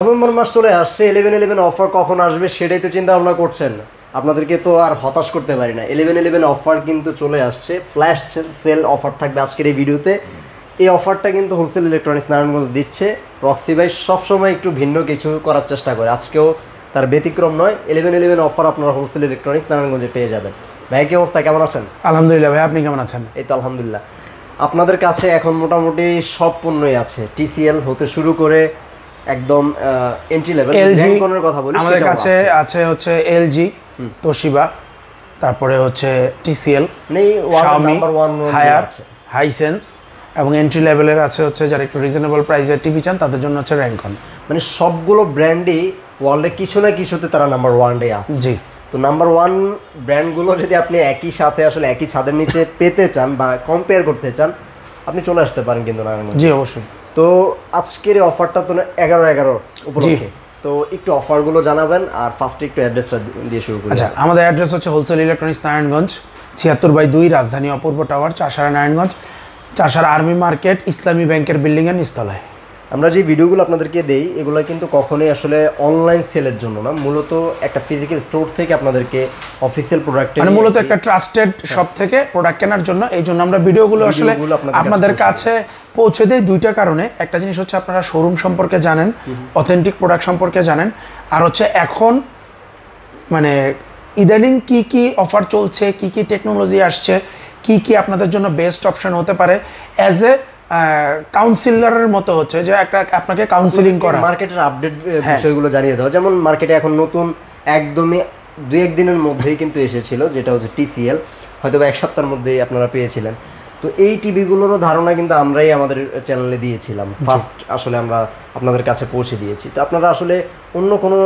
November মাস চলে আসছে, 11/11 offer কখন আসবে সেটাই তো চিন্তা ভাবনা করছেন। আপনাদেরকে তো আর হতাশ করতে পারি না। 11/11 অফার কিন্তু চলে আসছে, ফ্ল্যাশ সেল অফার থাকবে আজকের এই ভিডিওতে। এই অফারটা কিন্তু হোলসেল ইলেকট্রনিক্স নারায়ণগঞ্জ দিচ্ছে। রক্সি ভাই সবসময় একটু ভিন্ন কিছু করার চেষ্টা করে, আজকেও তার ব্যতিক্রম নয়। 11/11 অফার আপনারা হোলসেল ইলেকট্রনিক্স নারায়ণগঞ্জে পেয়ে যাবেন। ভাই কি অবস্থা, কেমন আছেন? আলহামদুলিল্লাহ ভাই, আপনি কেমন আছেন? এই তো আলহামদুলিল্লাহ। আপনাদের কাছে এখন মোটামুটি সব পণ্যই আছে, টিসিএল হতে শুরু করে একদম এন্ট্রি লেভেল র্যাঙ্কনের কথা বলি। আমাদের কাছে আছে হচ্ছে এলজি, তোশিবা, তারপরে হচ্ছে টিসিএল, শাওমি, হায়ার, হাইসেন্স এবং এন্ট্রি লেভেলের আছে হচ্ছে যারা একটু রিজনেবল প্রাইসের টিভি চান তাদের জন্য হচ্ছে র্যাঙ্কন। মানে সবগুলো ব্র্যান্ডই ওয়ার্ল্ডে কিছু না কিছুতে তারা নাম্বার ওয়ানে আছে। জি, তো নাম্বার ওয়ান ব্র্যান্ডগুলো যদি আপনি একই সাথে আসলে একই ছাদের নিচে পেতে চান বা কম্পেয়ার করতে চান, আপনি চলে আসতে পারেন কিন্তু নারায়ণগঞ্জ। জি অবশ্যই। তো আজকের অফারটা তো 11/11 উপলক্ষে, তো একটু অফারগুলো জানাবেন আর ফার্স্টে একটু অ্যাড্রেসটা দিয়ে শুরু করি। আচ্ছা, আমাদের অ্যাড্রেস হচ্ছে হোলসেল ইলেকট্রনিক্স নারায়ণগঞ্জ, 76/2 রাজধানী অপূর্ব tower, Chashara Narayanganj, Chashara army market, ইসলামী ব্যাংকের বিল্ডিংয়ের নিচতলায়। আমরা যে ভিডিওগুলো আপনাদেরকে দেই এগুলো কিন্তু কখনোই আসলে অনলাইন সেলের জন্য না, মূলত একটা ফিজিক্যাল স্টোর থেকে আপনাদেরকে অফিসিয়াল প্রোডাক্ট, মানে মূলত একটা ট্রাস্টেড শপ থেকে প্রোডাক্ট কেনার জন্য। এই জন্য আমরা ভিডিওগুলো আসলে আপনাদের কাছে পৌঁছে দেই দুইটা কারণে। একটা জিনিস হচ্ছে আপনারা শোরুম সম্পর্কে জানেন, অথেন্টিক প্রোডাক্ট সম্পর্কে জানেন, আর হচ্ছে এখন মানে ইদানিং কি কি অফার চলছে, কি কি টেকনোলজি আসছে, কি কি আপনাদের জন্য বেস্ট অপশন হতে পারে অ্যাজ এ কাউন্সিলরের মতো হচ্ছে যে একটা আপনাকে কাউন্সিলিং করা, মার্কেটের আপডেট বিষয়গুলো জানিয়ে দেওয়া। যেমন মার্কেটে এখন নতুন একদমই 2-1 দিনের মধ্যেই কিন্তু এসেছিল, যেটা হচ্ছে টিসিএল, হয়তো বা 1 সপ্তাহের মধ্যেই আপনারা পেয়েছিলেন। তো এই টিভিগুলোরও ধারণা কিন্তু আমরাই আমাদের চ্যানেলে দিয়েছিলাম, ফার্স্ট আসলে আমরা আপনাদের কাছে পৌঁছে দিয়েছি। তো আপনারা আসলে অন্য কোনো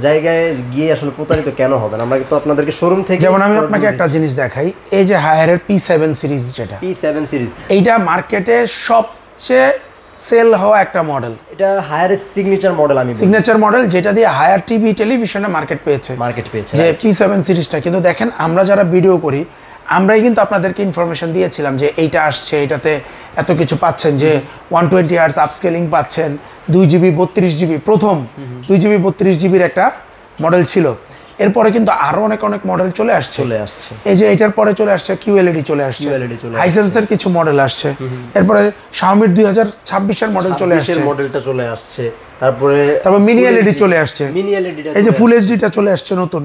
জায়গায় গিয়ে আসলে প্রতারিত কেন হবেন? আমরা কিন্তু আপনাদেরকে শোরুম থেকে, যেমন আমি আপনাকে একটা জিনিস দেখাই, এই যে হায়ারের P7 সিরিজ, যেটা P7 সিরিজ, এইটা মার্কেটে সবচেয়ে সেল হওয়া একটা মডেল। এটা হায়ারের সিগনেচার মডেল, আমি সিগনেচার মডেল, যেটা দিয়ে হায়ার টিভি টেলিভিশনে মার্কেট পেয়েছে যে P7 সিরিজটা। কিন্তু দেখেন, আমরা যারা ভিডিও করি আমরাই কিন্তু আপনাদেরকে ইনফরমেশন দিয়েছিলাম যে এইটা আসছে, এটাতে এত কিছু পাচ্ছেন, যে 120 হার্টজ আপস্কেলিং পাচ্ছেন, 2GB 32GB, প্রথম 2GB 32GBর একটা মডেল ছিল। এরপরে কিন্তু আরো অনেক মডেল চলে আসছে। এই যে এটার পরে চলে আসছে QLED, চলে আসছে হাইসেন্সের কিছু মডেল আসছে। এরপরে শাওমির 2026 এর মডেল চলে আসছে, মডেলটা চলে আসছে। তারপরে মিনি LED চলে আসছে, এই যে ফুল এইচডিটা চলে আসছে নতুন।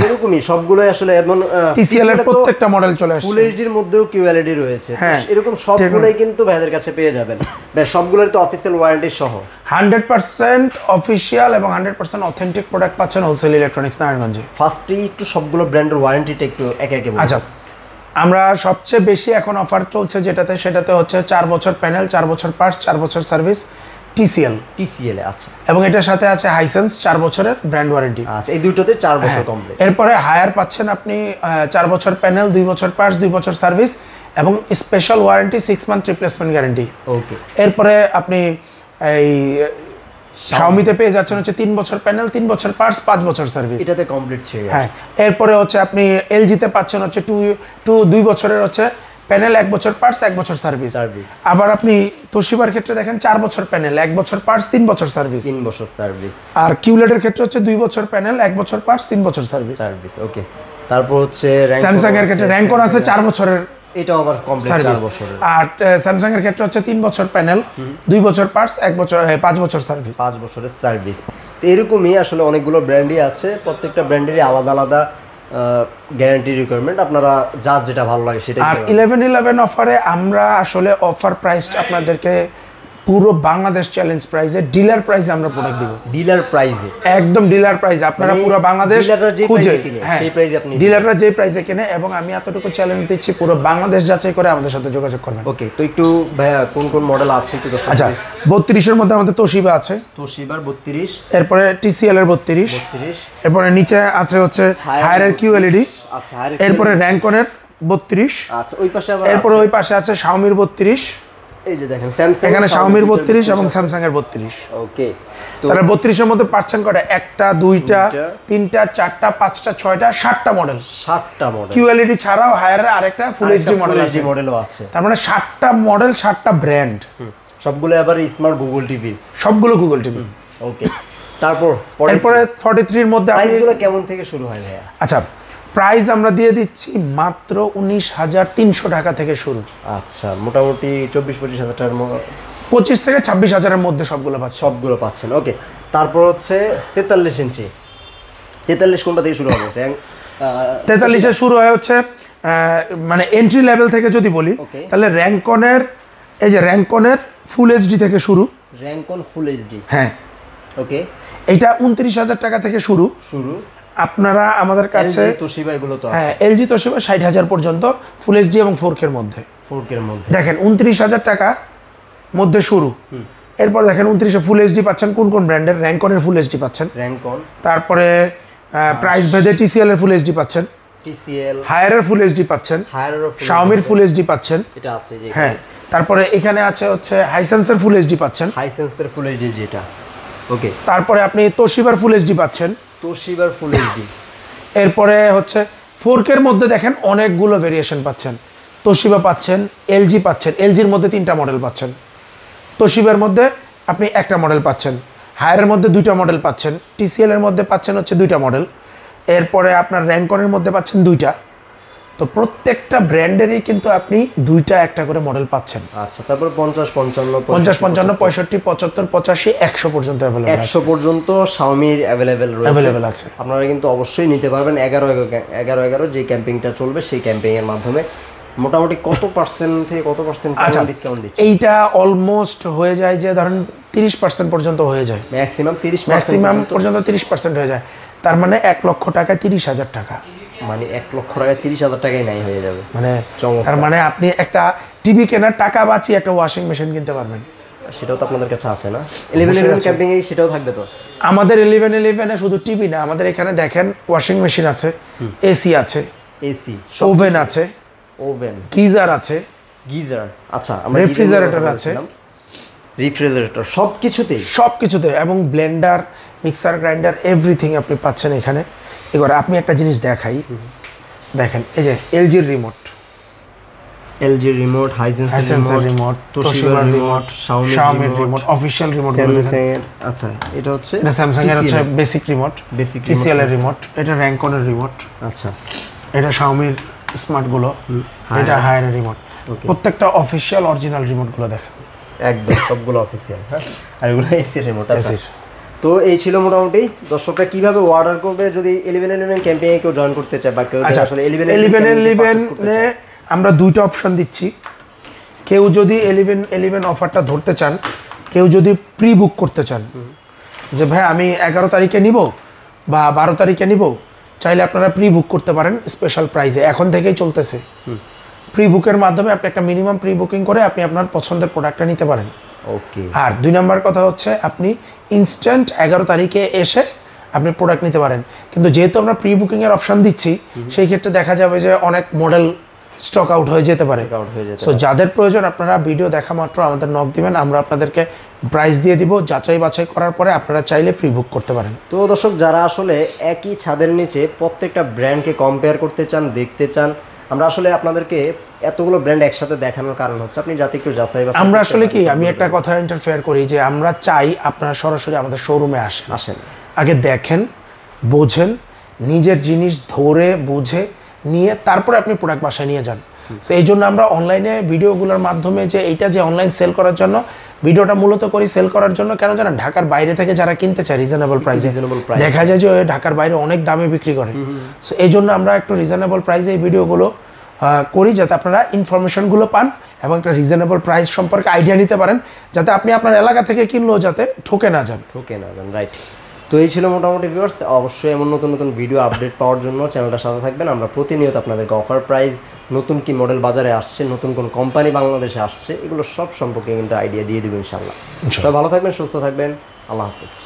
এরকমই সবগুলো আসলে, এমন টিসিএল এর প্রত্যেকটা মডেল চলে আসছে। ফুল এইচডির মধ্যেও QLED রয়েছে, এরকম সবগুলোই কিন্তু ভাইদের কাছে পেয়ে যাবেন। সবগুলোর তো অফিসিয়াল ওয়ারেন্টি সহ 100% অফিশিয়াল এবং 100% অথেন্টিক প্রোডাক্ট পাচ্ছেন হোলসেল ইলেকট্রনিক্স নারায়ণগঞ্জে। ফার্স্টেই একটু সবগুলো ব্র্যান্ডের ওয়ারেন্টিটা একটু একে একে বলুন। আচ্ছা, আমরা সবচেয়ে বেশি এখন অফার চলছে সেটাতে হচ্ছে 4 বছর প্যানেল, 4 বছর পার্টস, 4 বছর সার্ভিস টিসিএল আছে, এবং এটার সাথে আছে হাইসেন্স 4 বছরের ব্র্যান্ড ওয়ারেন্টি। আচ্ছা, এই দুটোতে 4 বছর কমপ্লিট। এরপরে হায়ার পাচ্ছেন আপনি 4 বছর প্যানেল, 2 বছর পার্টস, 2 বছর সার্ভিস এবং special warranty 6 month replacement guarantee. Okay. এরপরে আপনি এই শাওমিতে পেয়ে যাচ্ছেন হচ্ছে 3 বছর প্যানেল, 3 বছর পার্টস, 5 বছর সার্ভিস, এটাতে কমপ্লিট ছিল। হ্যাঁ, এরপরে হচ্ছে আপনি এলজিতে পাচ্ছেন হচ্ছে 2 বছরের হচ্ছে প্যানেল, 1 বছর পার্টস, 1 বছর সার্ভিস। আবার আপনি তোশিবার ক্ষেত্রে দেখেন 4 বছর প্যানেল, 1 বছর পার্টস, 3 বছর সার্ভিস। আর কিউলেটের ক্ষেত্রে হচ্ছে 2 বছর প্যানেল, 1 বছর পার্টস, 3 বছর সার্ভিস। ওকে। তারপর হচ্ছে স্যামসাং এর ক্ষেত্রে র্যাঙ্কন আছে 4 বছরের, এটা আবার কমপ্লিট 4 বছরের। আর স্যামসাং এর ক্ষেত্রে হচ্ছে 3 বছর প্যানেল, 2 বছর পার্টস, 1 বছর 5 বছর সার্ভিস। 5 বছরের সার্ভিস। তো এরকমই আসলে অনেকগুলো ব্র্যান্ডই আছে, প্রত্যেকটা ব্র্যান্ডেরই আলাদা গ্যারান্টি রিকোয়ারমেন্ট, আপনারা যার যেটা ভালো লাগে সেটাই। আর 11/11 অফারে আমরা আসলে অফার প্রাইস আপনাদেরকে পুরো বাংলাদেশ চ্যালেঞ্জ প্রাইসে, ডিলার প্রাইসে আমরা প্রোডাক্ট দিব। ডিলার প্রাইসে, একদম ডিলার প্রাইসে আপনারা পুরো বাংলাদেশ খুঁজে, সেই প্রাইসে আপনি ডিলাররা যে প্রাইসে কিনে, এবং আমি এতটুকু চ্যালেঞ্জ দিচ্ছি পুরো বাংলাদেশ যাচাই করে আমাদের সাথে যোগাযোগ করবেন। ওকে। তো একটু ভাইয়া কোন মডেল আছে একটু দর্শক? আচ্ছা, 32 এর মধ্যে আমাদের তোশিবা আছে, তোশিবার 32, এরপরে টিসিএল এর 32, এরপরে নিচে আছে হচ্ছে হায়ারের QLED, আচ্ছা, এরপরে র্যাঙ্কনের 32, আচ্ছা, ওই পাশে আবার এরপরে ওই পাশে আছে শাওমির 32, এই যে দেখেন স্যামসাং, এখানে শাওমির 32 এবং স্যামসাং এর 32। ওকে। তাহলে 32 এর মধ্যে পাচ্ছেন কয়টা? 1টা 2টা 3টা 4টা 5টা 6টা 7টা মডেল। QLED ছাড়াও হায়ারের আরেকটা ফুল এইচডি মডেলও আছে। তার মানে 7টা মডেল, 7টা ব্র্যান্ড, সবগুলো আবার স্মার্ট গুগল টিভি, সবগুলো গুগল টিভি। ওকে, তারপর এরপরে 43 এর মধ্যে প্রাইসগুলো কেমন থেকে শুরু হয় ভাইয়া? আচ্ছা, প্রাইস আমরা দিয়ে দিচ্ছি মাত্র 19,300 টাকা থেকে শুরু। আচ্ছা, মোটামুটি 24-25 হাজার টাকার 25 থেকে 26 হাজারের মধ্যে সবগুলো পাচ্ছেন। ওকে, তারপর হচ্ছে 43 ইঞ্চি। 43 কোনটা থেকে শুরু হবে? 43 শুরু হয় হচ্ছে মানে এন্ট্রি লেভেল থেকে যদি বলি তাহলে র্যাঙ্কনের, এই যে র্যাঙ্কনের ফুল এইচডি থেকে শুরু। র্যাঙ্কন ফুল এইচডি, হ্যাঁ ওকে, এটা 29,000 টাকা থেকে শুরু। আপনারা আমাদের কাছে তোশিবা এগুলো তো আছে, হ্যাঁ এলজি তোশিবা 60,000 পর্যন্ত ফুল এইচডি এবং 4K এর মধ্যে। দেখেন 29,000 টাকা মধ্যে শুরু। এরপর দেখেন 29 ফুল এইচডি পাচ্ছেন কোন কোন ব্র্যান্ডের? র্যাঙ্কনের ফুল এইচডি পাচ্ছেন, র্যাঙ্কন। তারপরে প্রাইস ভেদে টিসিএল এর ফুল এইচডি পাচ্ছেন, হায়ারের ফুল এইচডি পাচ্ছেন, শাওমির ফুল এইচডি পাচ্ছেন, এটা আছে যে, হ্যাঁ। তারপরে এখানে আছে হচ্ছে হাইসেন্সের ফুল এইচডি পাচ্ছেন, হাইসেন্সের ফুল এইচডি যেটা, ওকে। তারপরে আপনি তোশিবার ফুল এইচডি পাচ্ছেন, তোশিবার ফুল এইচডি। এরপরে হচ্ছে 4K এর মধ্যে দেখেন অনেকগুলো ভেরিয়েশন পাচ্ছেন। তোশিবা পাচ্ছেন, এলজি পাচ্ছেন, এলজির মধ্যে 3টা মডেল পাচ্ছেন, তোশিবার মধ্যে আপনি একটা মডেল পাচ্ছেন, হায়ারের মধ্যে 2টা মডেল পাচ্ছেন, টিসিএল এর মধ্যে পাচ্ছেন হচ্ছে 2টা মডেল, এরপরে আপনার র্যাঙ্কনের মধ্যে পাচ্ছেন 2টা। তো প্রত্যেকটা ব্র্যান্ডেরই কিন্তু আপনি 2টা একটা করে মডেল পাচ্ছেন। আচ্ছা, তারপর 50, 55, 50, 55, 65, 75, 85, 100 পর্যন্ত अवेलेबल। 100 পর্যন্ত শাওমির अवेलेबल আছে। আপনারা কিন্তু অবশ্যই নিতে পারবেন। 11 যে ক্যাম্পিংটা চলবে সেই ক্যাম্পিং এর মাধ্যমে মোটামুটি কত পার্সেন্ট থেকে কত পার্সেন্ট ডিসকাউন্ট দিচ্ছে? এইটা অলমোস্ট হয়ে যায় যে ধরেন 30% পর্যন্ত হয়ে যায়, ম্যাক্সিমাম 30% পর্যন্ত 30% হয়ে যায়। তার মানে 1 লক্ষ টাকায় 30,000 টাকা, মানে 1 লক্ষ টাকায় 30,000 টাকায় নাই হয়ে যাবে। মানে তার মানে আপনি একটা টিভি কেনার টাকা বাঁচিয়ে একটা ওয়াশিং মেশিন কিনতে পারবেন। সেটাও তো আপনাদের কাছে আছে না? 11 ক্যাম্পিং এ সেটাও থাকবে তো? আমাদের 11 এ শুধু টিভি না, আমাদের এখানে দেখেন ওয়াশিং মেশিন আছে, এসি আছে, ওভেন আছে, গিজার আছে, আচ্ছা, আমরা রেফ্রিজারেটর আছে, সবকিছুতে এবং ব্লেন্ডার, মিক্সার গ্রাইন্ডার, এভরিথিং আপনি পাচ্ছেন এখানে। এবার আপনি একটা জিনিস দেখাই, দেখেন এই যে এলজির রিমোট, হাইসেন্সের রিমোট, তোশিবার রিমোট, শাওমির রিমোট, অফিশিয়াল রিমোট। আচ্ছা, এটা হচ্ছে স্যামসাং এর হচ্ছে বেসিক রিমোট, টিসিএল এর রিমোট, এটা র্যাঙ্কনের রিমোট, আচ্ছা, এটা শাওমির স্মার্ট গুলো, এটা হায়ারের রিমোট। প্রত্যেকটা অফিশিয়াল অরিজিনাল রিমোট গুলো দেখেন, একদম সবগুলো অফিশিয়াল, হ্যাঁ। আর এগুলো এসি রিমোট আছে। তো এই ছিল মোটামুটি দর্শকরা কিভাবে অর্ডার করবে যদি 1111 ক্যাম্পেইনে কেউ জয়েন করতে চায় বা কেউ আসলে 1111 আমরা 2টা অপশন দিচ্ছি। কেউ যদি 1111 অফারটা ধরতে চান, কেউ যদি প্রি বুক করতে চান যে ভাই আমি 11 তারিখে নিব বা 12 তারিখে নিব, চাইলে আপনারা প্রি বুক করতে পারেন স্পেশাল প্রাইসে, এখন থেকেই চলতেছে। প্রি বুকের মাধ্যমে আপনি একটা মিনিমাম প্রি বুকিং করে আপনি আপনার পছন্দের প্রোডাক্টটা নিতে পারেন। ওকে। আর 2 নম্বর কথা হচ্ছে আপনি ইনস্ট্যান্ট 11 তারিখে এসে আপনি প্রোডাক্ট নিতে পারেন। কিন্তু যেহেতু আমরা প্রি বুকিং এর অপশন দিচ্ছি, সেই ক্ষেত্রে দেখা যাবে যে অনেক মডেল স্টক আউট হয়ে যেতে পারে। সো যাদের প্রয়োজন আপনারা ভিডিও দেখা মাত্র আমাদের নক দিবেন, আমরা আপনাদেরকে প্রাইস দিয়ে দিব, যাচাই বাছাই করার পরে আপনারা চাইলে প্রি বুক করতে পারেন। তো দর্শক, যারা আসলে একই ছাদের নিচে প্রত্যেকটা ব্র্যান্ডকে কম্পেয়ার করতে চান, দেখতে চান, আমরা আসলে আপনাদেরকে এতগুলো ব্র্যান্ড একসাথে দেখানোর কারণ হচ্ছে আপনি যাতে একটু যাচাই বাছাই। আমরা আসলে কি, আমি একটা কথা ইন্টারফেয়ার করি যে আমরা চাই আপনারা সরাসরি আমাদের শোরুমে আসেন, আগে দেখেন, বোঝেন, নিজের জিনিস ধরে বুঝে নিয়ে তারপরে আপনি প্রোডাক্ট বাসায় নিয়ে যান। সো এই জন্য আমরা অনলাইনে ভিডিওগুলোর মাধ্যমে যে এইটা যে অনলাইন সেল করার জন্য ভিডিওটা মূলত করি, সেল করার জন্য। কেন জানেন? ঢাকার বাইরে থেকে যারা কিনতে চায় রিজনেবল প্রাইসে, দেখা যায় যে ঢাকার বাইরে অনেক দামে বিক্রি করে। সো এই জন্য আমরা একটু রিজনেবল প্রাইসে এই ভিডিওগুলো করি, যাতে আপনারা ইনফরমেশনগুলো পান এবং একটা রিজনেবল প্রাইস সম্পর্কে আইডিয়া নিতে পারেন, যাতে আপনি আপনার এলাকা থেকে কিনলেও যাতে ঠকে না যান। রাইট। তো এই ছিল মোটামুটি ভিউয়ার্স। অবশ্যই এমন নতুন নতুন ভিডিও আপডেট পাওয়ার জন্য চ্যানেলটার সাথে থাকবেন। আমরা প্রতিনিয়ত আপনাদেরকে অফার প্রাইস, নতুন কি মডেল বাজারে আসছে, নতুন কোন কোম্পানি বাংলাদেশে আসছে, এগুলো সব সম্পর্কে কিন্তু আইডিয়া দিয়ে দেবো ইনশাআল্লাহ। সবাই ভালো থাকবেন, সুস্থ থাকবেন, আল্লাহ হাফেজ।